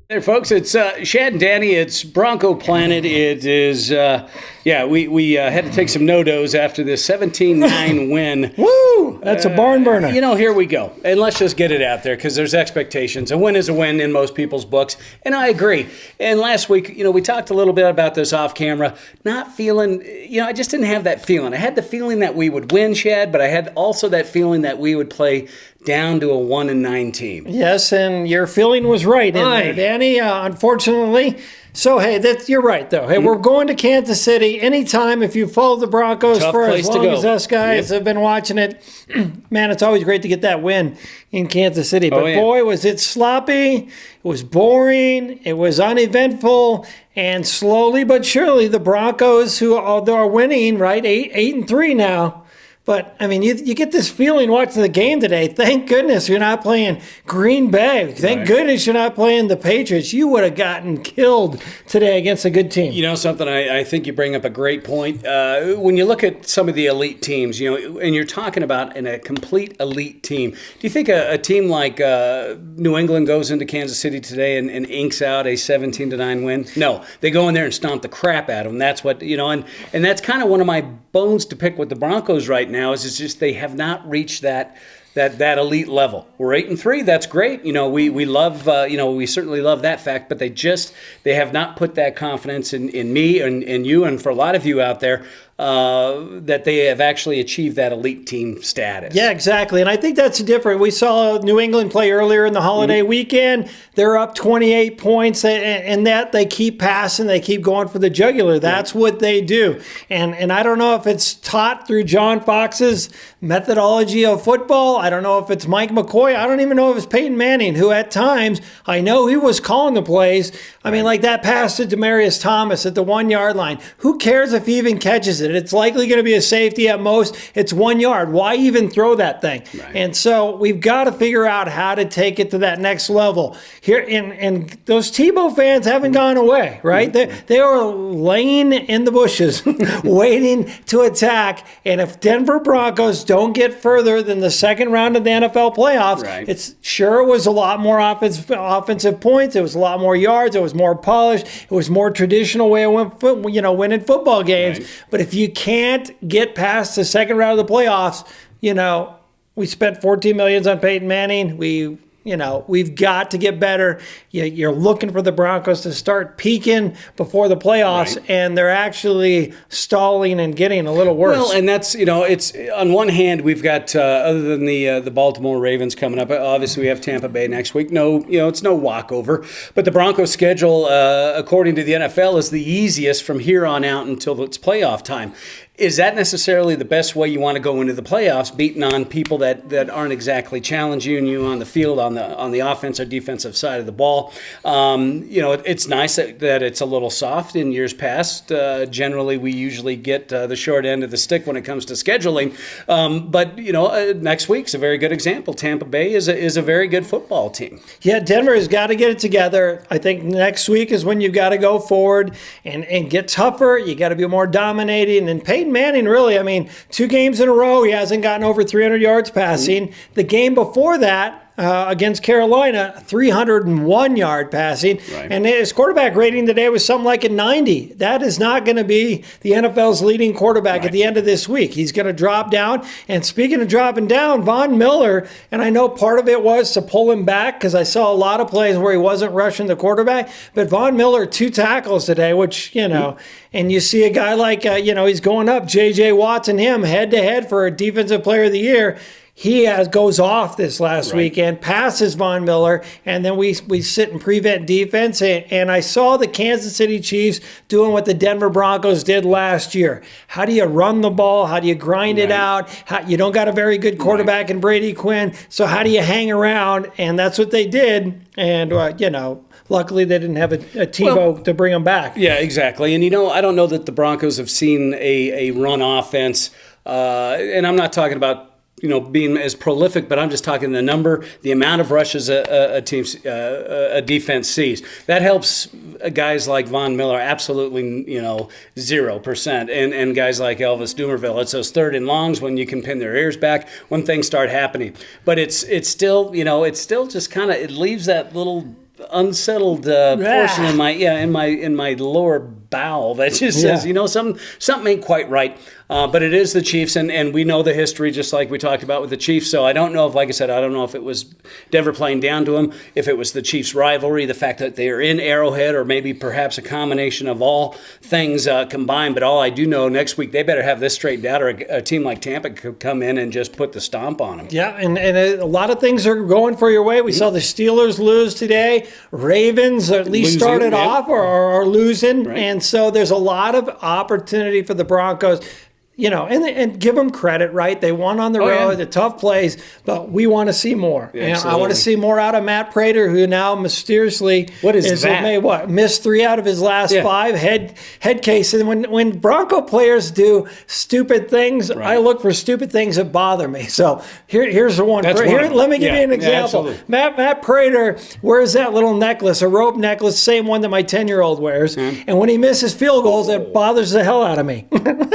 There, folks, it's Shad and Danny. It's Bronco Planet. It is, we had to take some no-dos after this 17-9 win. Woo! That's a barn burner. Here we go. And let's just get it out there because there's expectations. A win is a win in most people's books, and I agree. And last week, we talked a little bit about this off camera. Not feeling, I just didn't have that feeling. I had the feeling that we would win, Shad, but I had also that feeling that we would play down to a 1-9 team. Yes, and your feeling was right in there, Danny. Unfortunately. So, hey, you're right, though. Hey, we're going to Kansas City anytime. If you follow the Broncos Tough for place as long as us guys have been watching it, man, it's always great to get that win in Kansas City. But, boy, was it sloppy. It was boring. It was uneventful. And slowly but surely, the Broncos, who are winning, right, 8-3 now. But, you get this feeling watching the game today. Thank goodness you're not playing Green Bay. Thank goodness you're not playing the Patriots. You would have gotten killed today against a good team. Something, I think you bring up a great point. When you look at some of the elite teams, and you're talking about a complete elite team, do you think a team like New England goes into Kansas City today and inks out a 17-9 win? No. They go in there and stomp the crap out of them. That's what, and that's kind of one of my bones to pick with the Broncos right now. Is it's just they have not reached that elite level. We're 8-3. That's great. We love we certainly love that fact. But they have not put that confidence in me and you and for a lot of you out there that they have actually achieved that elite team status. Yeah, exactly. And I think that's different. We saw New England play earlier in the holiday weekend. They're up 28 points, and that they keep passing. They keep going for the jugular. That's what they do. And I don't know if it's taught through John Fox's methodology of football. I don't know if it's Mike McCoy. I don't even know if it's Peyton Manning, who at times, I know he was calling the plays. Like that pass to Demaryius Thomas at the 1-yard line. Who cares if he even catches it? It's likely going to be a safety at most. It's 1 yard. Why even throw that thing? Right. And so we've got to figure out how to take it to that next level. Here, and those Tebow fans haven't gone away, right? They are laying in the bushes, waiting to attack. And if Denver Broncos don't get further than the second round of the NFL playoffs, it was a lot more offensive points. It was a lot more yards. It was more polished. It was more traditional way of winning football games. Right. But if you can't get past the second round of the playoffs, we spent $14 million on Peyton Manning. We've got to get better. You're looking for the Broncos to start peaking before the playoffs, and they're actually stalling and getting a little worse. Well, and that's, it's on one hand, we've got, other than the Baltimore Ravens coming up, obviously we have Tampa Bay next week. No, it's no walkover. But the Broncos schedule, according to the NFL, is the easiest from here on out until it's playoff time. Is that necessarily the best way you want to go into the playoffs, beating on people that aren't exactly challenging you on the field, on the offense or defensive side of the ball? It's nice that it's a little soft in years past. Generally, we usually get the short end of the stick when it comes to scheduling. But next week's a very good example. Tampa Bay is a very good football team. Yeah, Denver has got to get it together. I think next week is when you've got to go forward and get tougher. You got to be more dominating. And Peyton Manning, really, 2 games in a row, he hasn't gotten over 300 yards passing. The game before that, against Carolina, 301-yard passing. Right. And his quarterback rating today was something like a 90. That is not going to be the NFL's leading quarterback at the end of this week. He's going to drop down. And speaking of dropping down, Von Miller, and I know part of it was to pull him back because I saw a lot of plays where he wasn't rushing the quarterback. But Von Miller, 2 tackles today, which, and you see a guy like, he's going up, J.J. Watts and him head-to-head for a Defensive Player of the Year. He goes off this last weekend, passes Von Miller, and then we sit and prevent defense. And I saw the Kansas City Chiefs doing what the Denver Broncos did last year. How do you run the ball? How do you grind it out? You don't got a very good quarterback in Brady Quinn, so how do you hang around? And that's what they did. And, luckily, they didn't have a Tebow to bring them back. Yeah, exactly. And, I don't know that the Broncos have seen a run offense. And I'm not talking about being as prolific, but I'm just talking the amount of rushes a defense sees. That helps guys like Von Miller absolutely, 0%. And guys like Elvis Dumervil, it's those third and longs when you can pin their ears back when things start happening. But it's still, just kind of, it leaves that little unsettled portion in my lower bowel that just says, something ain't quite right. But it is the Chiefs, and we know the history, just like we talked about with the Chiefs. So I don't know if, like I said, I don't know if it was Denver playing down to them, if it was the Chiefs' rivalry, the fact that they are in Arrowhead, or maybe perhaps a combination of all things combined. But all I do know, next week they better have this straightened out, or a team like Tampa could come in and just put the stomp on them. Yeah, and a lot of things are going for your way. We saw the Steelers lose today. Ravens at least started off or are losing. Right. And so there's a lot of opportunity for the Broncos. And give them credit, right? They won on the road, the tough plays, but we want to see more. Yeah, and I want to see more out of Matt Prater, who now mysteriously missed 3 out of his last 5 head cases. And when Bronco players do stupid things, I look for stupid things that bother me. So here's the one. Let me give you an example. Matt Prater wears that little necklace, a rope necklace, same one that my 10-year-old wears. And when he misses field goals, it bothers the hell out of me.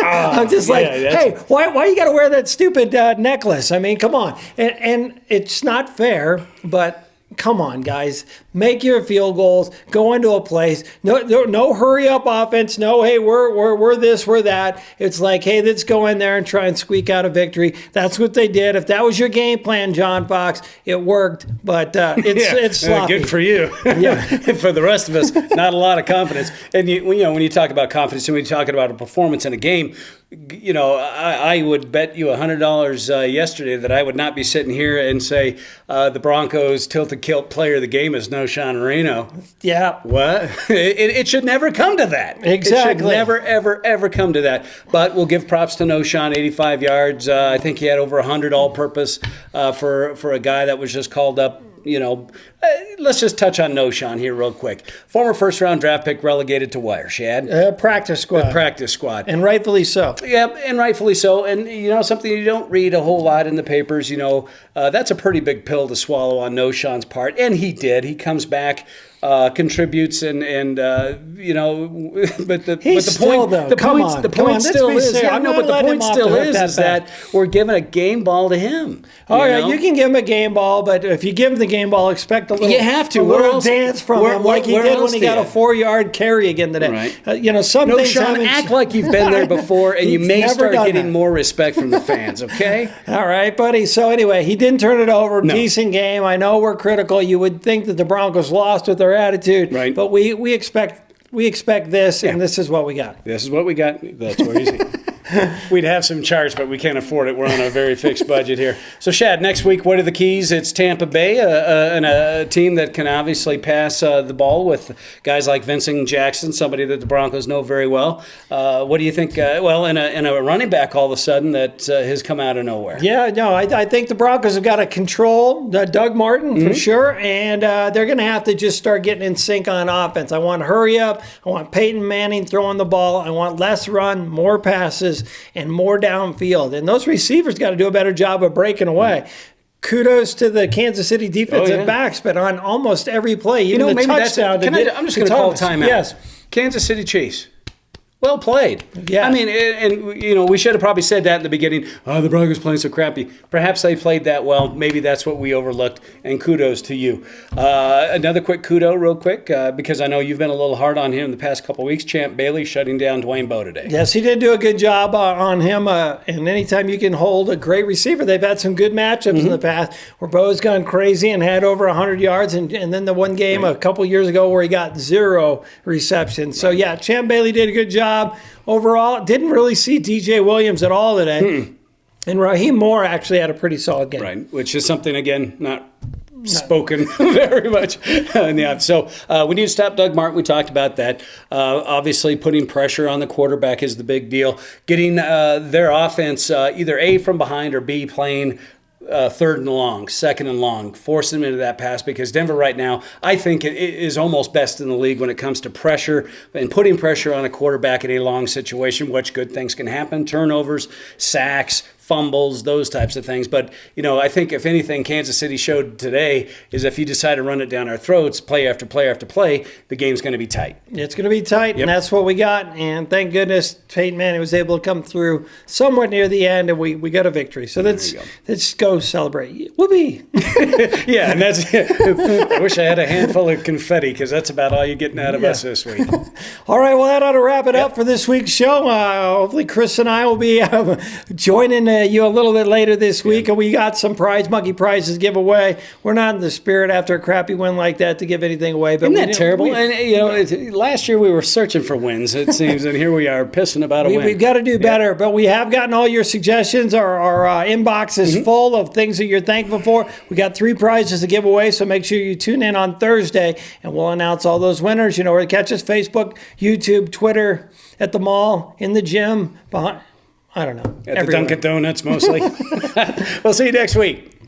I'm just hey, why you got to wear that stupid necklace? I mean, come on. And it's not fair, but come on, guys. Make your field goals. Go into a place. No hurry up offense. No, hey, we're this, we're that. It's like, hey, let's go in there and try and squeak out a victory. That's what they did. If that was your game plan, John Fox, it worked. But it's sloppy. Good for you. For the rest of us, not a lot of confidence. And when you talk about confidence and when you talk about a performance in a game, I would bet you $100 yesterday that I would not be sitting here and say the Broncos tilted kilt player of the game is Sean Reno. Yeah. What? It should never come to that. Exactly. It should never, ever, ever come to that. But we'll give props to Sean, 85 yards. I think he had over 100 all-purpose for a guy that was just called up. Let's just touch on Sean here real quick. Former first-round draft pick relegated to where, Shad? Practice squad. Practice squad. And rightfully so. Yeah, and rightfully so. And, something you don't read a whole lot in the papers, that's a pretty big pill to swallow on Sean's part. And he did. He comes back, contributes, and but the point still is that we're giving a game ball to him. You can give him a game ball, but if you give him the game ball, expect a little. You have to. A little dance from him, like he did when he got a 4-yard carry again today. Right. Some things. Sean, act like you've been there before, and you may start getting more respect from the fans. Okay. All right, buddy. So anyway, he didn't turn it over. No. Decent game. I know we're critical. You would think that the Broncos lost with their attitude, right? But we expect this, and this is what we got. This is what we got. That's where he's. We'd have some charge, but we can't afford it. We're on a very fixed budget here. So, Shad, next week, what are the keys? It's Tampa Bay, and a team that can obviously pass the ball with guys like Vincent Jackson, somebody that the Broncos know very well. What do you think? And a running back all of a sudden that has come out of nowhere. Yeah, no, I think the Broncos have got to control Doug Martin for sure, and they're going to have to just start getting in sync on offense. I want to hurry up. I want Peyton Manning throwing the ball. I want less run, more passes, and more downfield. And those receivers got to do a better job of breaking away. Kudos to the Kansas City defensive backs, but on almost every play, even the touchdown. I'm just going to call timeout. Yes. Kansas City Chiefs. Well played. Yeah. I mean, and we should have probably said that in the beginning. Oh, the Broncos playing so crappy. Perhaps they played that well. Maybe that's what we overlooked. And kudos to you. Another quick kudo, real quick, because I know you've been a little hard on him the past couple of weeks. Champ Bailey shutting down Dwayne Bowe today. Yes, he did do a good job on him. And anytime you can hold a great receiver, they've had some good matchups in the past where Bowe's gone crazy and had over 100 yards. And then the one game a couple years ago where he got 0 receptions. So, yeah, Champ Bailey did a good job. Overall, didn't really see DJ Williams at all today. And Raheem Moore actually had a pretty solid game. Right, which is something, again, not spoken very much. So we need to stop Doug Martin. We talked about that. Obviously, putting pressure on the quarterback is the big deal. Getting their offense either A, from behind, or B, playing third and long, second and long, forcing them into that pass, because Denver right now, I think, it is almost best in the league when it comes to pressure and putting pressure on a quarterback in a long situation, which good things can happen. Turnovers, sacks, fumbles, those types of things. But, I think if anything Kansas City showed today is if you decide to run it down our throats, play after play after play, the game's going to be tight. It's going to be tight, and that's what we got. And thank goodness Peyton Manning was able to come through somewhat near the end, and we got a victory. So let's go celebrate. Whoopee! Yeah, and that's I wish I had a handful of confetti because that's about all you're getting out of us this week. All right, well, that ought to wrap it up for this week's show. Hopefully, Chris and I will be joining you a little bit later this week, and we got some monkey prizes to give away. We're not in the spirit after a crappy win like that to give anything away. But isn't that terrible? Last year we were searching for wins, it seems, and here we are pissing about a win. We've got to do better, but we have gotten all your suggestions. Our inbox is full of things that you're thankful for. We got 3 prizes to give away, so make sure you tune in on Thursday, and we'll announce all those winners. You know where to catch us: Facebook, YouTube, Twitter, at the mall, in the gym, behind. I don't know. At the Dunkin' Donuts, mostly. We'll see you next week.